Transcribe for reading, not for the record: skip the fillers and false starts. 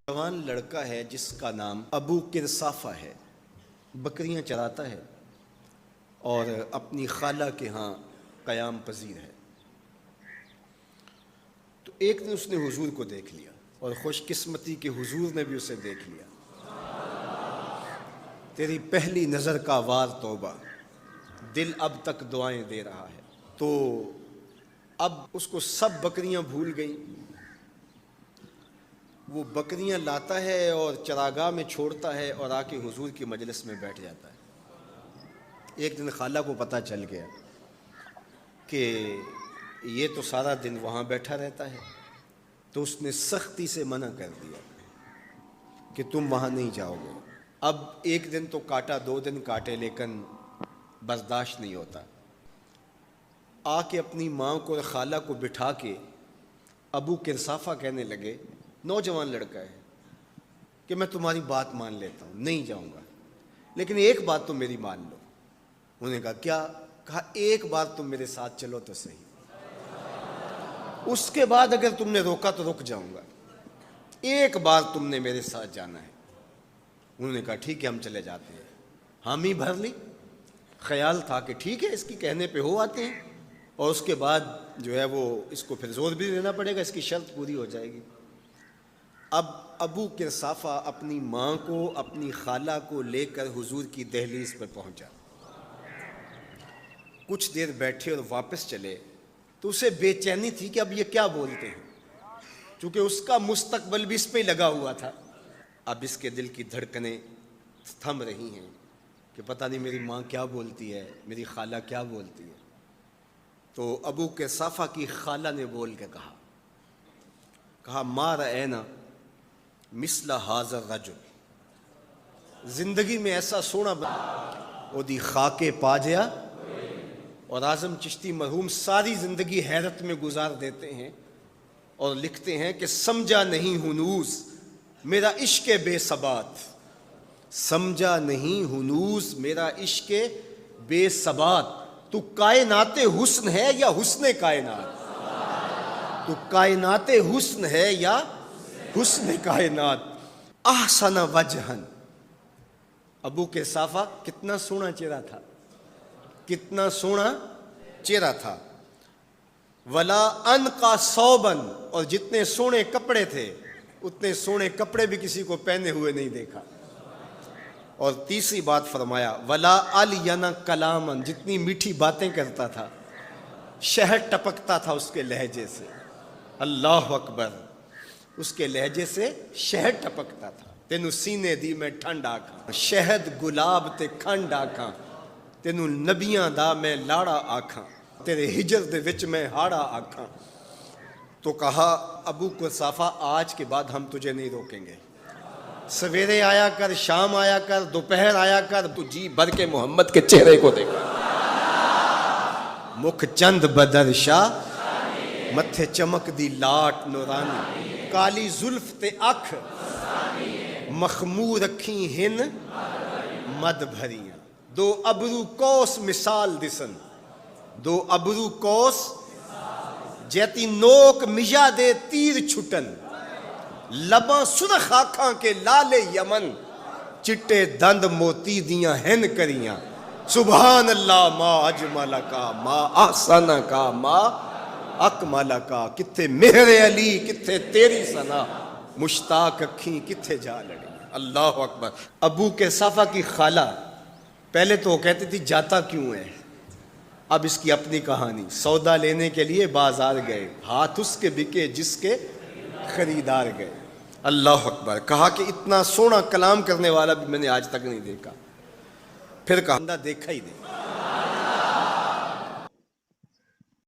جوان لڑکا ہے جس کا نام ابو کرصافہ ہے، بکریاں چراتا ہے اور اپنی خالہ کے ہاں قیام پذیر ہے۔ تو ایک دن اس نے حضور کو دیکھ لیا اور خوش قسمتی کہ حضور نے بھی اسے دیکھ لیا۔ تیری پہلی نظر کا وار توبہ، دل اب تک دعائیں دے رہا ہے۔ تو اب اس کو سب بکریاں بھول گئیں، وہ بکریاں لاتا ہے اور چراگاہ میں چھوڑتا ہے اور آ کے حضور کی مجلس میں بیٹھ جاتا ہے۔ ایک دن خالہ کو پتہ چل گیا کہ یہ تو سارا دن وہاں بیٹھا رہتا ہے، تو اس نے سختی سے منع کر دیا کہ تم وہاں نہیں جاؤ گے۔ اب ایک دن تو کاٹا، 2 دن کاٹے، لیکن برداشت نہیں ہوتا۔ آ کے اپنی ماں کو اور خالہ کو بٹھا کے ابو کرصافہ کہنے لگے، نوجوان لڑکا ہے، کہ میں تمہاری بات مان لیتا ہوں، نہیں جاؤں گا، لیکن ایک بات تو میری مان لو۔ انہوں نے کہا کیا؟ کہا ایک بار تم میرے ساتھ چلو تو صحیح، اس کے بعد اگر تم نے روکا تو رک جاؤں گا، ایک بار تم نے میرے ساتھ جانا ہے۔ انہوں نے کہا ٹھیک ہے ہم چلے جاتے ہیں۔ حامی بھر لی، خیال تھا کہ ٹھیک ہے اس کی کہنے پہ ہو آتے ہیں، اور اس کے بعد جو ہے وہ اس کو پھر زور بھی دینا پڑے گا، اس کی شرط پوری ہو جائے گی۔ اب ابو کرصافہ اپنی ماں کو، اپنی خالہ کو لے کر حضور کی دہلیز پر پہنچا۔ کچھ دیر بیٹھے اور واپس چلے تو اسے بے چینی تھی کہ اب یہ کیا بولتے ہیں، چونکہ اس کا مستقبل بھی اس پہ لگا ہوا تھا۔ اب اس کے دل کی دھڑکنیں تھم رہی ہیں کہ پتہ نہیں میری ماں کیا بولتی ہے، میری خالہ کیا بولتی ہے۔ تو ابو کرصافہ کی خالہ نے بول کے کہا ما رأینا مثل ھذا الرجل، زندگی میں ایسا سونا او دی خاکے پا جیا۔ اور اعظم چشتی مرحوم ساری زندگی حیرت میں گزار دیتے ہیں اور لکھتے ہیں کہ سمجھا نہیں ہنوز میرا عشق بے ثبات، سمجھا نہیں ہنوز میرا عشق بے ثبات، تو کائنات حسن ہے یا حسن کائنات، تو کائنات حسن ہے یا حسن کائنات۔ احسن وجہن، ابو کرصافہ کتنا سونا چہرہ تھا، کتنا سونا چہرہ تھا۔ ولا انقا ثوبن، اور جتنے سونے کپڑے تھے اتنے سونے کپڑے بھی کسی کو پہنے ہوئے نہیں دیکھا۔ اور تیسری بات فرمایا ولا الین کلامن، جتنی میٹھی باتیں کرتا تھا، شہد ٹپکتا تھا اس کے لہجے سے۔ اللہ اکبر، اس کے لہجے سے شہد ٹپکتا تھا۔ تینوں سینے دی میں ٹھنڈ آکھاں، شہد گلاب تے کھنڈ آکھاں، تینوں نبیاں دا میں لاڑا آکھاں، تیرے ہجر دے وچ میں ہاڑا آکھاں۔ تو کہا ابو کرصافہ آج کے بعد ہم تجھے نہیں روکیں گے، سویرے آیا کر، شام آیا کر، دوپہر آیا کر، تو جی بھر کے محمد کے چہرے کو دیکھا۔ مکھ چند بدر شاہ، متھے چمک دی لاٹ نورانی، کالی زلف تے اکھ مخمور رکھی ہن مد بھریاں، دو ابرو کوس مثال دسن، دو ابرو کوس جیتی نوک مجا دے تیر چھٹن، لباں سرخ آنکھاں کے لال یمن، چٹے دند موتی دیاں ہن کریاں۔ سبحان اللہ ما اجمل کا، ما احسن کا، ما اکمل کا، کتھے مہر علی کتھے تیری ثنا، مشتاق اکھیں کتھے جا لڑی۔ اللہ اکبر۔ ابو کرصافہ کی خالہ پہلے تو وہ کہتی تھی جاتا کیوں ہے، اب اس کی اپنی کہانی۔ سودا لینے کے لیے بازار گئے، ہاتھ اس کے بکے جس کے خریدار گئے۔ اللہ اکبر۔ کہا کہ اتنا سونا کلام کرنے والا بھی میں نے آج تک نہیں دیکھا۔ پھر کہا دیکھا ہی نہیں۔